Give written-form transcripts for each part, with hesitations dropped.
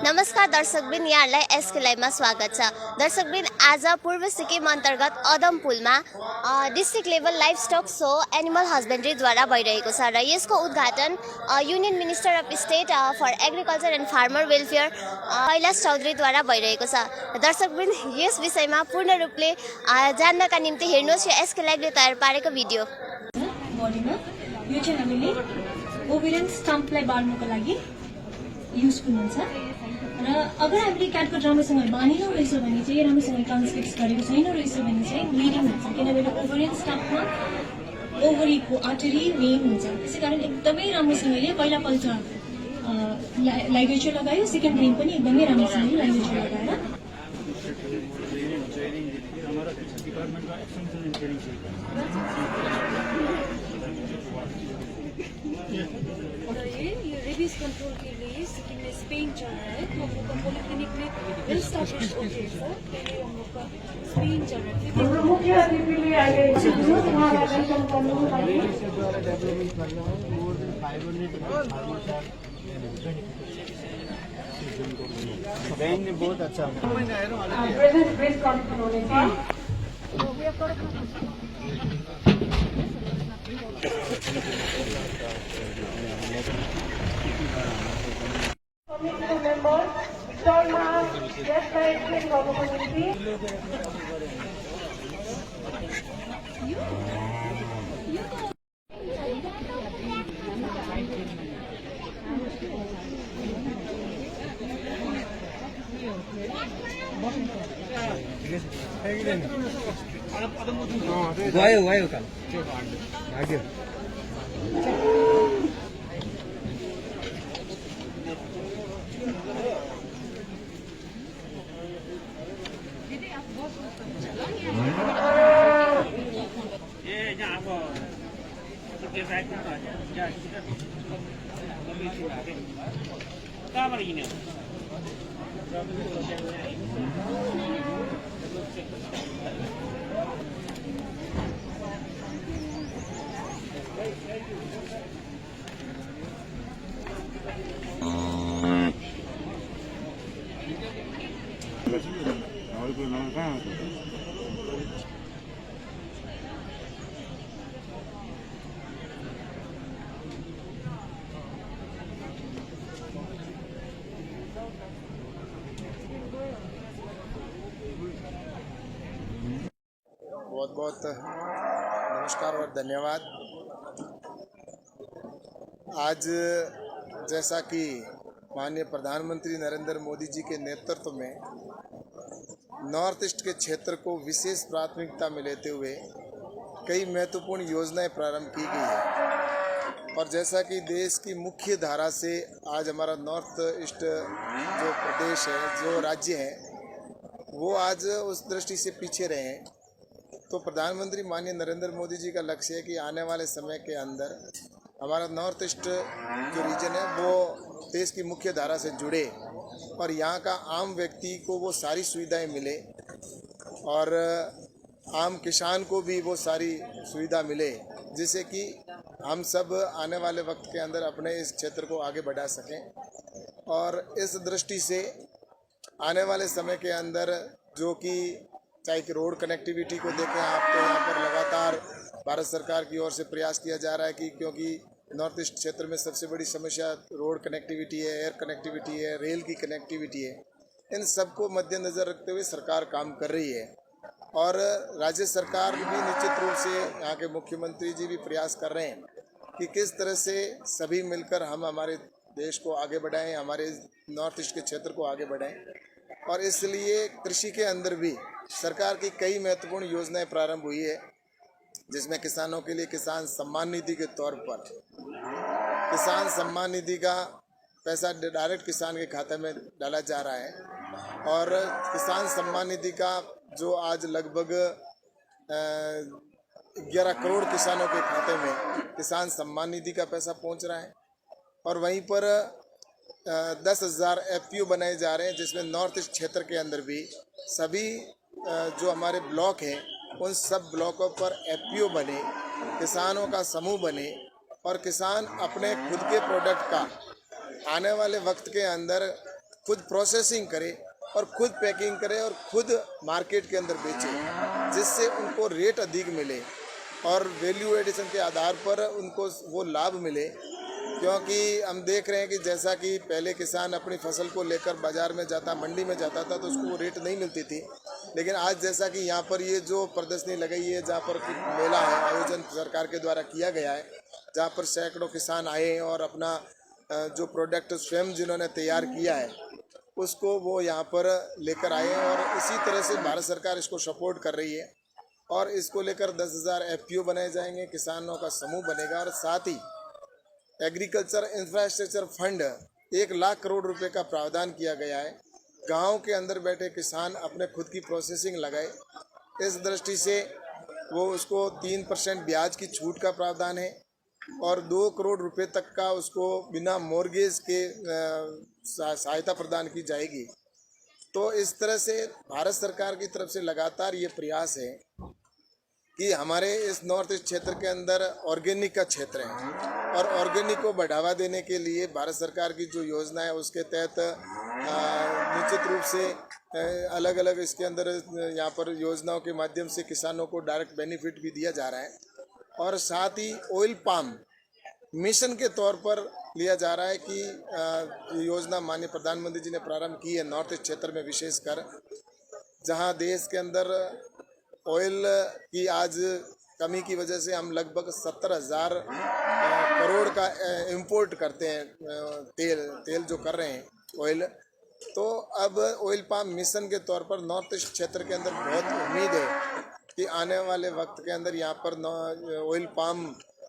नमस्कार दर्शकबिन, यहाँलाई एसके लाइभमा स्वागत छ। दर्शकबिन, आज पूर्व सिक्किम अन्तर्गत अदम पुलमा district level livestock show animal हस्बेन्ड्रीद्वारा भइरहेको छ र यसको उद्घाटन union minister of state for agriculture and farmer welfare Kailash चौधरीद्वारा भइरहेको छ। दर्शकबिन, यस विषयमा पूर्ण रूपले जान्नका निम्ति हेर्नुहोस् यो एसके लाइभले तयार पारेको भिडियो। बडीमा यो चाहिँ हामीले ओभेरियन स्टम्पलाई बार्नुको लागि युजफुल हुन्छ र अगर हामीले क्याटकट राम्रोसँग बाँधेनौँ रहेछ भने चाहिँ राम्रोसँग ट्रान्सफिक्स गरेको छैन रहेछ भने चाहिँ ब्लिडिङ हुन्छ, किनभने ओभरियन स्टम्पमा ओभरीको आर्टरी मेन हुन्छ। त्यसै कारण एकदमै राम्रोसँगले पहिलापल्ट लाइगेचर लगायो, सेकेन्ड टाइम पनि एकदमै राम्रोसँगले लाइगेचर लगाएर ये रेबीज कंट्रोल के लिए सिक्किम में स्पेन चल रहा है, तो हम लोग का पॉलिक्लिनिक में वेल एस्टैब्लिश्ड ओके सर, पहले हम लोग का स्पेन चल रहा है। बहुत अच्छा गयो काम भाग्यो। बहुत बहुत नमस्कार और धन्यवाद। आज जैसा कि माननीय प्रधानमंत्री नरेंद्र मोदी जी के नेतृत्व में नॉर्थ ईस्ट के क्षेत्र को विशेष प्राथमिकता में लेते हुए कई महत्वपूर्ण योजनाएं प्रारंभ की गई है और जैसा कि देश की मुख्य धारा से आज हमारा नॉर्थ ईस्ट जो प्रदेश है, जो राज्य है, वो आज उस दृष्टि से पीछे रहे हैं। तो प्रधानमंत्री माननीय नरेंद्र मोदी जी का लक्ष्य है कि आने वाले समय के अंदर हमारा नॉर्थ ईस्ट जो रीजन है वो देश की मुख्य धारा से जुड़े और यहाँ का आम व्यक्ति को वो सारी सुविधाएं मिले और आम किसान को भी वो सारी सुविधा मिले, जिससे कि हम सब आने वाले वक्त के अंदर अपने इस क्षेत्र को आगे बढ़ा सकें। और इस दृष्टि से आने वाले समय के अंदर जो कि चाहे कि रोड कनेक्टिविटी को देखें आप, तो यहाँ पर लगातार भारत सरकार की ओर से प्रयास किया जा रहा है कि क्योंकि नॉर्थ ईस्ट क्षेत्र में सबसे बड़ी समस्या रोड कनेक्टिविटी है, एयर कनेक्टिविटी है, रेल की कनेक्टिविटी है। इन सबको मद्देनज़र रखते हुए सरकार काम कर रही है और राज्य सरकार भी निश्चित रूप से, यहाँ के मुख्यमंत्री जी भी प्रयास कर रहे हैं कि किस तरह से सभी मिलकर हम हमारे देश को आगे बढ़ाएँ, हमारे नॉर्थ ईस्ट के क्षेत्र को आगे बढ़ाएँ। और इसलिए कृषि के अंदर भी सरकार की कई महत्वपूर्ण योजनाएं प्रारंभ हुई है, जिसमें किसानों के लिए किसान सम्मान निधि के तौर पर किसान सम्मान निधि का पैसा डायरेक्ट किसान के खाते में डाला जा रहा है और किसान सम्मान निधि का जो आज लगभग 11 करोड़ किसानों के खाते में किसान सम्मान निधि का पैसा पहुंच रहा है और वहीं पर 10,000 FPO बनाए जा रहे हैं, जिसमें नॉर्थ ईस्ट क्षेत्र के अंदर भी सभी जो हमारे ब्लॉक हैं उन सब ब्लॉकों पर FPO बने, किसानों का समूह बने और किसान अपने खुद के प्रोडक्ट का आने वाले वक्त के अंदर खुद प्रोसेसिंग करे और खुद पैकिंग करे और खुद मार्केट के अंदर बेचे, जिससे उनको रेट अधिक मिले और वैल्यू एडिशन के आधार पर उनको वो लाभ मिले। क्योंकि हम देख रहे हैं कि जैसा कि पहले किसान अपनी फसल को लेकर बाजार में जाता, मंडी में जाता था, तो उसको वो रेट नहीं मिलती थी। लेकिन आज जैसा कि यहाँ पर ये जो प्रदर्शनी लगाई है, जहाँ पर मेला है, आयोजन सरकार के द्वारा किया गया है, जहाँ पर सैकड़ों किसान आए और अपना जो प्रोडक्ट स्वयं जिन्होंने तैयार किया है उसको वो यहाँ पर लेकर आए हैं। और इसी तरह से भारत सरकार इसको सपोर्ट कर रही है और इसको लेकर 10,000 FPO बनाए जाएंगे, किसानों का समूह बनेगा। और साथ ही agriculture infrastructure fund 1 lakh crore रुपए का प्रावधान किया गया है। गांव के अंदर बैठे किसान अपने खुद की प्रोसेसिंग लगाए, इस दृष्टि से वो उसको 3% ब्याज की छूट का प्रावधान है और 2 करोड़ रुपए तक का उसको बिना मॉर्गेज के सहायता प्रदान की जाएगी। तो इस तरह से भारत सरकार की तरफ से लगातार ये प्रयास है कि हमारे इस नॉर्थ ईस्ट क्षेत्र के अंदर ऑर्गेनिक का क्षेत्र है और ऑर्गेनिक को बढ़ावा देने के लिए भारत सरकार की जो योजना है उसके तहत निश्चित रूप से अलग अलग इसके अंदर यहाँ पर योजनाओं के माध्यम से किसानों को डायरेक्ट बेनिफिट भी दिया जा रहा है। और साथ ही ऑयल पाम मिशन के तौर पर लिया जा रहा है कि योजना माननीय प्रधानमंत्री जी ने प्रारंभ की है नॉर्थ ईस्ट क्षेत्र में, विशेषकर जहाँ देश के अंदर ऑयल की आज कमी की वजह से हम लगभग 70,000 करोड़ का इंपोर्ट करते हैं, तेल जो कर रहे हैं ऑयल। तो अब ऑयल पाम मिशन के तौर पर नॉर्थ ईस्ट क्षेत्र के अंदर बहुत उम्मीद है कि आने वाले वक्त के अंदर यहाँ पर ऑयल पाम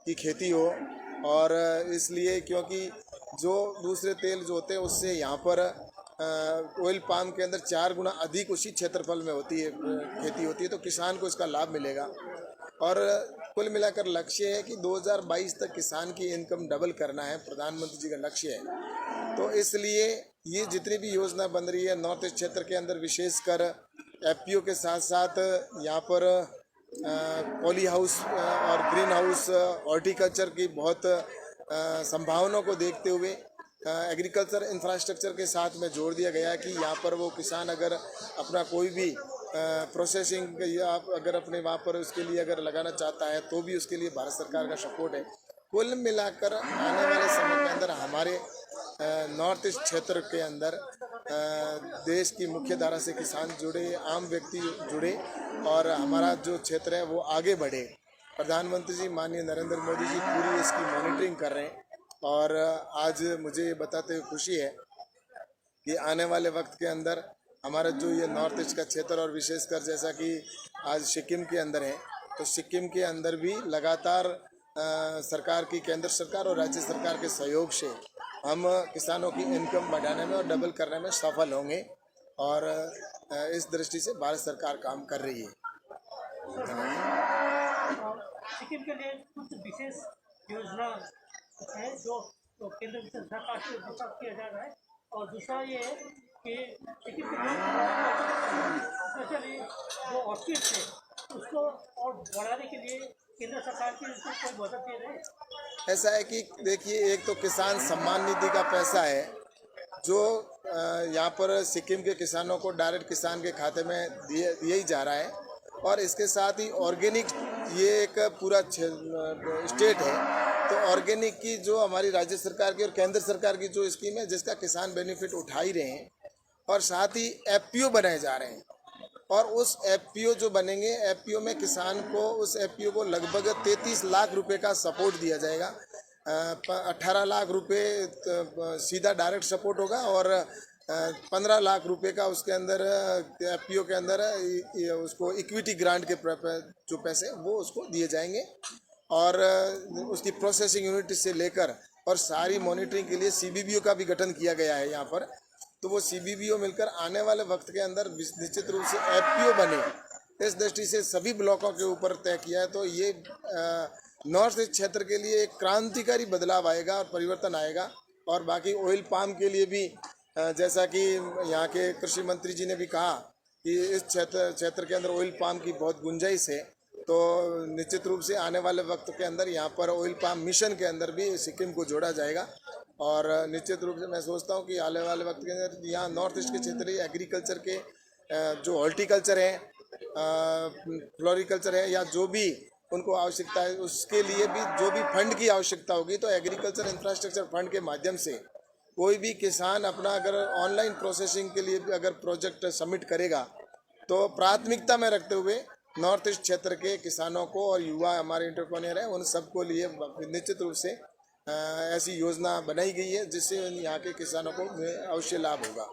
की खेती हो। और इसलिए क्योंकि जो दूसरे तेल जो होते हैं उससे यहाँ पर ऑयल पाम के अंदर 4 गुना अधिक उसी क्षेत्रफल में होती है, खेती होती है, तो किसान को इसका लाभ मिलेगा। और कुल मिलाकर लक्ष्य है कि 2022 तक किसान की इनकम डबल करना है, प्रधानमंत्री जी का लक्ष्य है। तो इसलिए ये जितनी भी योजना बन रही है नॉर्थ ईस्ट क्षेत्र के अंदर, विशेषकर FPO के साथ साथ यहाँ पर पॉली हाउस और ग्रीन हाउस हॉर्टिकल्चर की बहुत संभावनाओं को देखते हुए एग्रीकल्चर इंफ्रास्ट्रक्चर के साथ में जोड़ दिया गया है कि यहाँ पर वो किसान अगर अपना कोई भी प्रोसेसिंग या अगर अपने वहाँ पर उसके लिए अगर लगाना चाहता है तो भी उसके लिए भारत सरकार का सपोर्ट है। कुल मिलाकर आने वाले समय के अंदर हमारे नॉर्थ ईस्ट क्षेत्र के अंदर देश की मुख्य धारा से किसान जुड़े, आम व्यक्ति जुड़े और हमारा जो क्षेत्र है वो आगे बढ़े। प्रधानमंत्री जी माननीय नरेंद्र मोदी जी पूरी इसकी मॉनिटरिंग कर रहे हैं और आज मुझे ये बताते हुए खुशी है कि आने वाले वक्त के अंदर हमारा जो ये नॉर्थ ईस्ट का क्षेत्र और विशेषकर जैसा कि आज सिक्किम के अंदर है, तो सिक्किम के अंदर भी लगातार सरकार की, केंद्र सरकार और राज्य सरकार के सहयोग से हम किसानों की इनकम बढ़ाने में और डबल करने में सफल होंगे और इस दृष्टि से भारत सरकार काम कर रही है। सिक्किम के लिए कुछ विशेष योजना है जो केंद्र सरकार से विचार किया जा रहा है और दूसरा ये है कि सिक्किम के स्पेशली जो ऑर्किड है उसको और बढ़ाने के लिए केंद्र सरकार की कोई मदद दे रहे हैं? ऐसा है कि देखिए, एक तो किसान सम्मान निधि का पैसा है जो यहाँ पर सिक्किम के किसानों को डायरेक्ट किसान के खाते में दिया ही जा रहा है और इसके साथ ही ऑर्गेनिक, ये एक पूरा स्टेट है तो ऑर्गेनिक की जो हमारी राज्य सरकार की और केंद्र सरकार की जो स्कीम है जिसका किसान बेनिफिट उठा ही रहे हैं और साथ ही FPO बनाए जा रहे हैं और उस FPO जो बनेंगे, FPO में किसान को उस FPO को लगभग 33 लाख रुपए का सपोर्ट दिया जाएगा। 18 लाख रुपए सीधा डायरेक्ट सपोर्ट होगा और 15 लाख रुपए का उसके अंदर FPO के अंदर उसको इक्विटी ग्रांट के जो पैसे वो उसको दिए जाएंगे और उसकी प्रोसेसिंग यूनिट से लेकर और सारी मॉनिटरिंग के लिए CBBO का भी गठन किया गया है यहाँ पर। तो वो CBBO मिलकर आने वाले वक्त के अंदर निश्चित रूप से FPO बने, इस दृष्टि से सभी ब्लॉकों के ऊपर तय किया है। तो ये नॉर्थ ईस्ट क्षेत्र के लिए एक क्रांतिकारी बदलाव आएगा और परिवर्तन आएगा। और बाकी ऑयल पाम के लिए भी जैसा कि यहाँ के कृषि मंत्री जी ने भी कहा कि इस क्षेत्र के अंदर ऑयल पाम की बहुत गुंजाइश है, तो निश्चित रूप से आने वाले वक्त के अंदर यहाँ पर ऑयल पाम मिशन के अंदर भी सिक्किम को जोड़ा जाएगा और निश्चित रूप से मैं सोचता हूँ कि आने वाले वक्त के अंदर यहाँ नॉर्थ ईस्ट के क्षेत्र एग्रीकल्चर के जो हॉर्टिकल्चर है, फ्लोरिकल्चर है, या जो भी उनको आवश्यकता है, उसके लिए भी जो भी फंड की आवश्यकता होगी तो एग्रीकल्चर इंफ्रास्ट्रक्चर फंड के माध्यम से कोई भी किसान अपना अगर ऑनलाइन प्रोसेसिंग के लिए भी अगर प्रोजेक्ट सबमिट करेगा तो प्राथमिकता में रखते हुए नॉर्थ ईस्ट क्षेत्र के किसानों को और युवा हमारे एंटरप्रेन्योर हैं उन सबको लिए निश्चित रूप से ऐसी योजना बनाई गई है जिससे यहाँ के किसानों को अवश्य लाभ होगा।